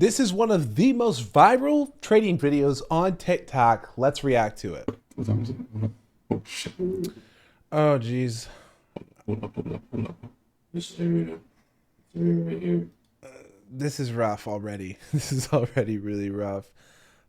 This is one of the most viral trading videos on TikTok. Let's react to it. What time is it? Hold up. Oh shit. Oh, geez. Hold up. This area right here. This is rough already. This is already really rough.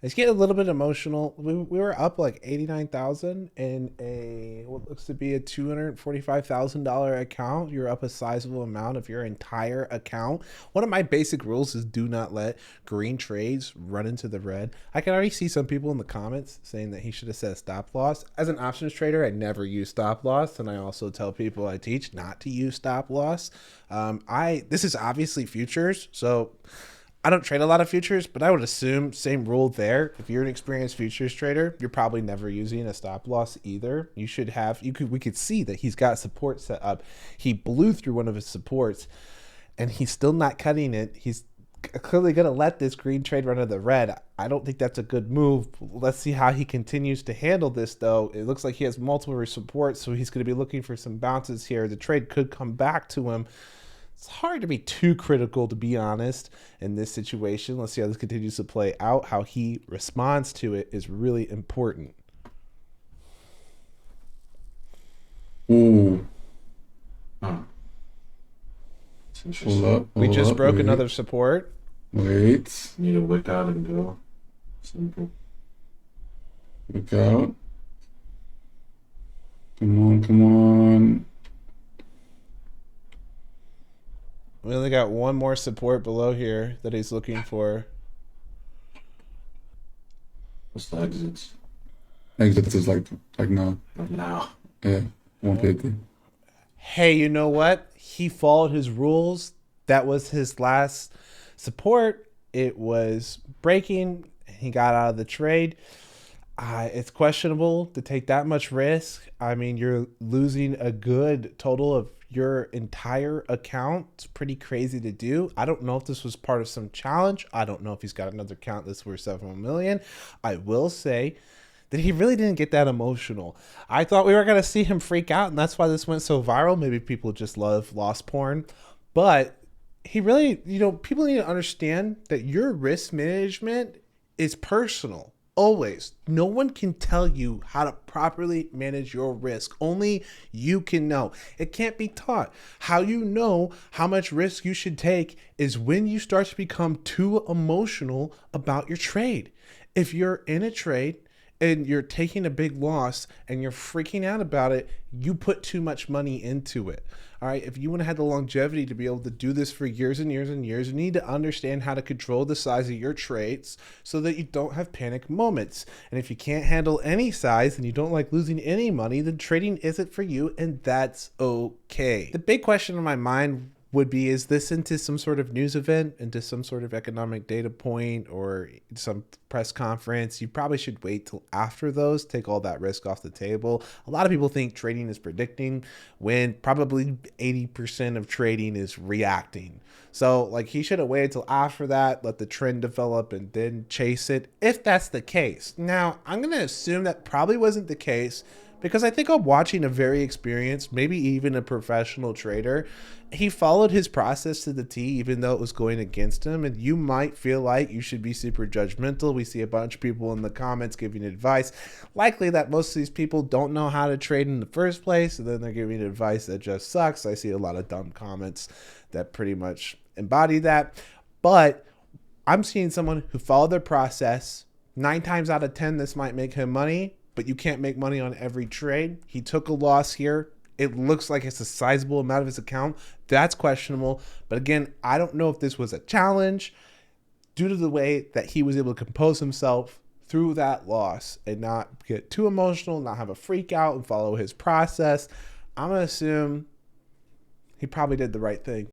It's getting a little bit emotional. We were up like 89,000 in a what looks to be a $245,000 account. You're up a sizable amount of your entire account. One of my basic rules is do not let green trades run into the red. I can already see some people in the comments saying that he should have set a stop loss. As an options trader, I never use stop loss, and I also tell people I teach not to use stop loss. This is obviously futures, so I don't trade a lot of futures, but I would assume same rule there. If you're an experienced futures trader, you're probably never using a stop loss either. We could see that he's got support set up. He blew through one of his supports and he's still not cutting it. He's clearly going to let this green trade run to the red. I don't think that's a good move. Let's see how he continues to handle this though. It looks like he has multiple supports, so he's going to be looking for some bounces here. The trade could come back to him. It's hard to be too critical, to be honest, in this situation. Let's see how this continues to play out. How he responds to it is really important. Ooh. Huh. Hold up. We just broke wait. another support. Wait. Need to wick out and go. Simple. Look out. Come on. We only got one more support below here that he's looking for. What's the exits? Exit is like now. Now. Yeah. 150. Hey, you know what? He followed his rules. That was his last support. It was breaking. He got out of the trade. It's questionable to take that much risk. I mean, you're losing a good total of your entire account. It's pretty crazy to do. I don't know if this was part of some challenge. I don't know if he's got another account that's worth several million. I will say that he really didn't get that emotional. I thought we were going to see him freak out, and that's why this went so viral. Maybe people just love loss porn. But he really, people need to understand that your risk management is personal. Always. No one can tell you how to properly manage your risk. Only you can know. It can't be taught. How you know how much risk you should take is when you start to become too emotional about your trade. If you're in a trade and you're taking a big loss and you're freaking out about it, you put too much money into it. All right. If you want to have the longevity to be able to do this for years and years and years, you need to understand how to control the size of your trades so that you don't have panic moments. And if you can't handle any size and you don't like losing any money, then trading isn't for you, and that's okay. The big question in my mind would be, is this into some sort of news event, into some sort of economic data point or some press conference? You probably should wait till after those, take all that risk off the table. A lot of people think trading is predicting when probably 80% of trading is reacting. So like he should have waited till after that, let the trend develop and then chase it, if that's the case. Now, I'm going to assume that probably wasn't the case, because I think I'm watching a very experienced, maybe even a professional trader. He followed his process to the T, even though it was going against him. And you might feel like you should be super judgmental. We see a bunch of people in the comments giving advice. Likely that most of these people don't know how to trade in the first place, and then they're giving advice that just sucks. I see a lot of dumb comments that pretty much embody that. But I'm seeing someone who followed their process. 9 times out of 10, this might make him money, but you can't make money on every trade. He took a loss here. It looks like it's a sizable amount of his account. That's questionable. But again, I don't know if this was a challenge due to the way that he was able to compose himself through that loss and not get too emotional, not have a freak out and follow his process. I'm going to assume he probably did the right thing.